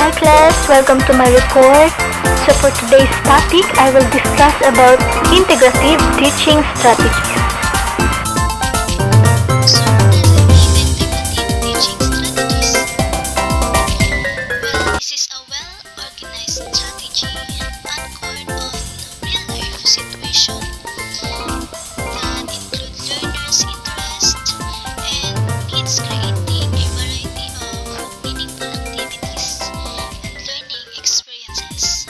Hi class, welcome to my report. So for today's topic, I will discuss about integrative teaching strategies. So what does it mean integrative teaching strategies? Well, this is a well-organized strategy anchored on real-life situation that include learners' interest and needs, creating a variety of meaningful activities and learning experiences.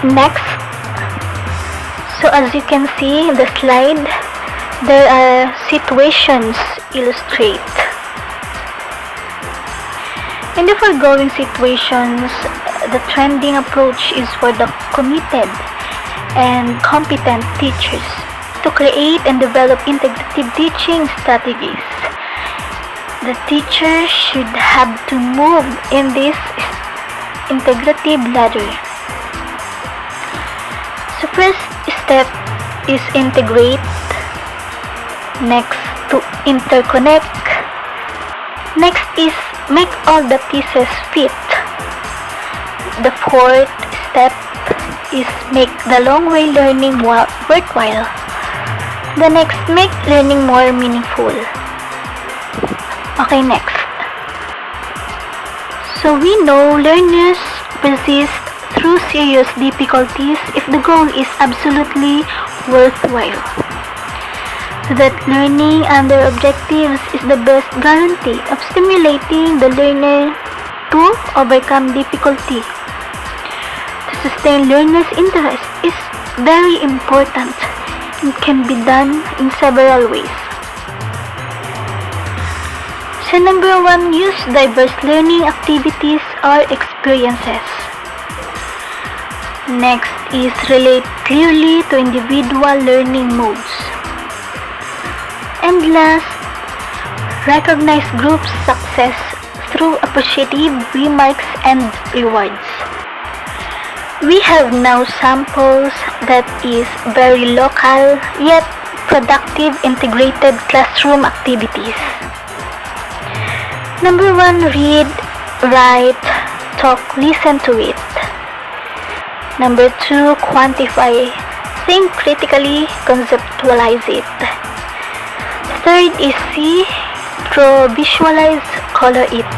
Next, so as you can see in the slide, there are situations illustrate. In the foregoing situations, the trending approach is for the committed and competent teachers to create and develop integrative teaching strategies. The teacher should have to move in this integrative ladder. So first step is integrate, next to interconnect, next is make all the pieces fit. The fourth step is make the long way learning worthwhile. The next, make learning more meaningful. Okay, next. So we know learners persist through serious difficulties if the goal is absolutely worthwhile. That learning under objectives is the best guarantee of stimulating the learner to overcome difficulty. To sustain learners' interest is very important and can be done in several ways. So number one, use diverse learning activities or experiences. Next is relate clearly to individual learning modes. And last, recognize group success through appreciative remarks and rewards. We have now samples that is very local yet productive integrated classroom activities. Number one, read, write, talk, listen to it. Number two, quantify, think critically, conceptualize it. Third is see, draw, visualize, color it.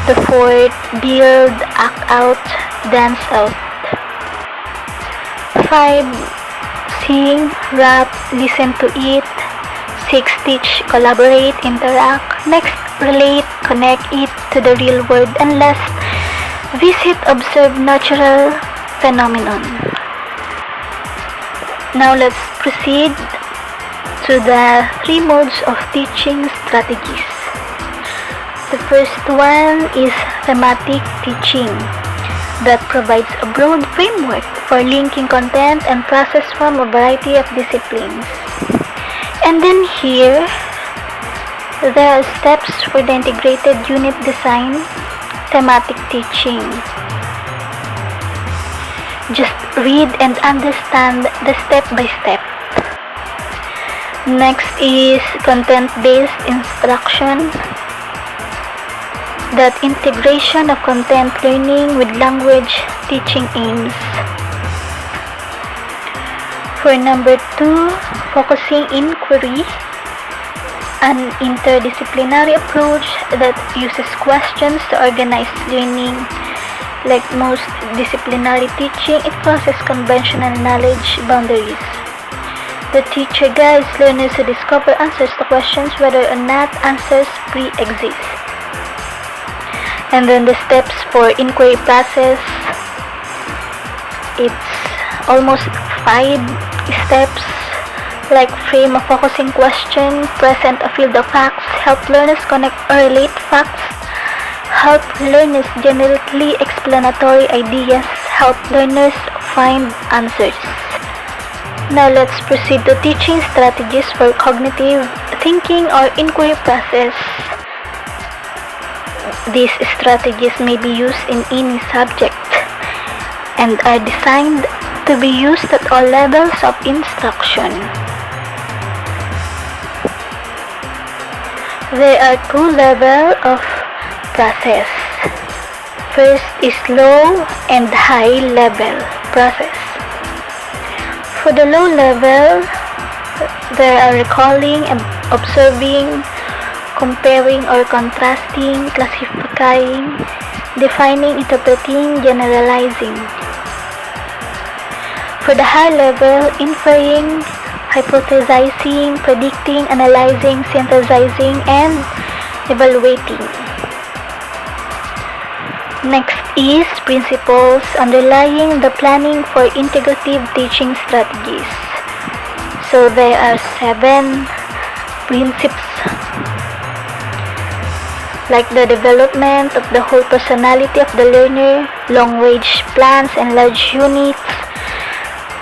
The fourth, build, act out, dance out. 5. Sing, rap, listen to it. 6. Teach, collaborate, interact. Next, relate, connect it to the real world. And last, visit, observe natural phenomenon. Now let's proceed to the 3 modes of teaching strategies. The first one is thematic teaching that provides a broad framework for linking content and process from a variety of disciplines. And then here, there are steps for the integrated unit design, thematic teaching. Just read and understand the step by step. Next is content-based instruction. That integration of content learning with language teaching aims. For number 2, focusing inquiry, an interdisciplinary approach that uses questions to organize learning. Like most disciplinary teaching, it crosses conventional knowledge boundaries. The teacher guides learners to discover answers to questions whether or not answers pre-exist. And then the steps for inquiry process, it's almost 5 steps, like frame a focusing question, present a field of facts, help learners connect or relate facts, help learners generate explanatory ideas, help learners find answers. Now let's proceed to teaching strategies for cognitive thinking or inquiry process. These strategies may be used in any subject and are designed to be used at all levels of instruction. There are two levels of process. First is low and high level process. For the low level, there are recalling, observing, comparing or contrasting, classifying, defining, interpreting, generalizing. For the high level, inferring, hypothesizing, predicting, analyzing, synthesizing, and evaluating. Next is principles underlying the planning for integrative teaching strategies. So there are 7 principles, like the development of the whole personality of the learner, long-range plans and large units,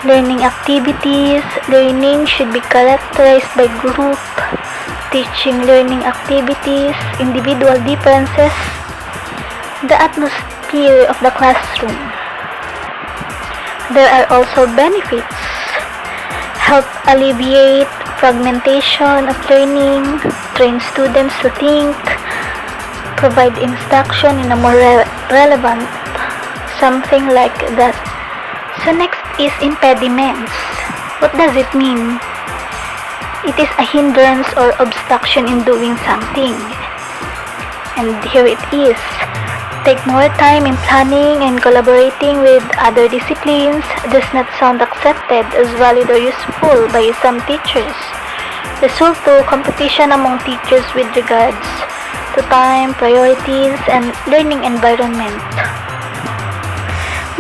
learning activities. Learning should be characterized by group, teaching learning activities, individual differences, the atmosphere of the classroom. There are also benefits. Help alleviate fragmentation of learning, train students to think, provide instruction in a more relevant, something like that. So next is impediments. What does it mean? It is a hindrance or obstruction in doing something. And here it is. Take more time in planning and collaborating with other disciplines does not sound accepted as valid or useful by some teachers. Result to competition among teachers with regards to time, priorities, and learning environment.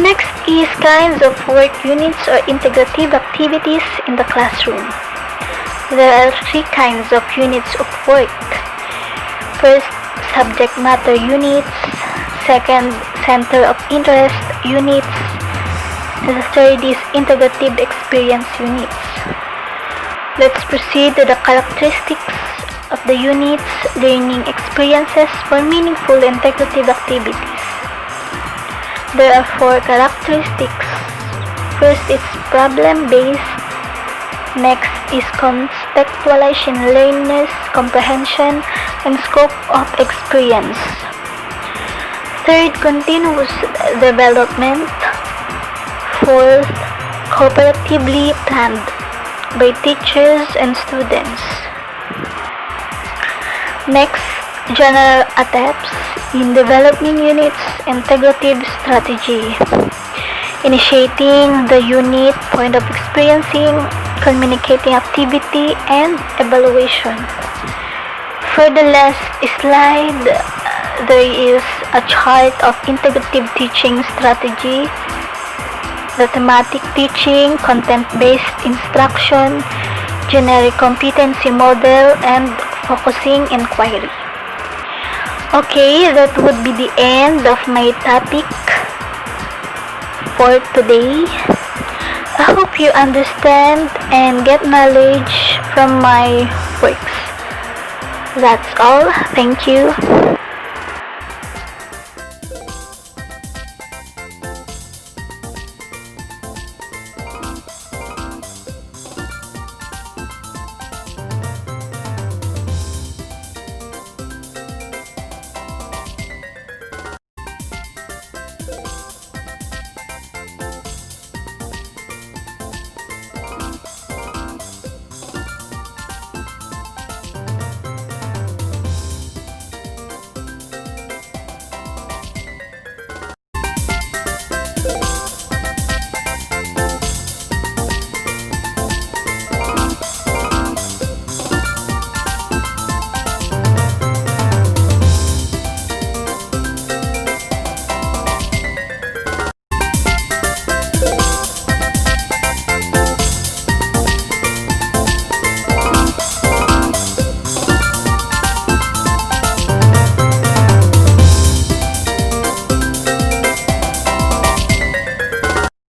Next is kinds of work units or integrative activities in the classroom. There are 3 kinds of units of work. First, subject matter units. Second, center of interest units. And the third is integrative experience units. Let's proceed to the characteristics of the units, learning experiences for meaningful integrative activities. There are 4 characteristics. First is problem-based. Next is contextualized in learners' comprehension and scope of experience. Third, continuous development. Fourth, cooperatively planned by teachers and students. Next, general attempts in developing units integrative strategy. Initiating the unit, point of experiencing, communicating activity, and evaluation. For the last slide, there is a chart of integrative teaching strategy, the thematic teaching, content-based instruction, generic competency model, and focusing inquiry. Okay, that would be the end of my topic for today. I hope you understand and get knowledge from my works. That's all. Thank you.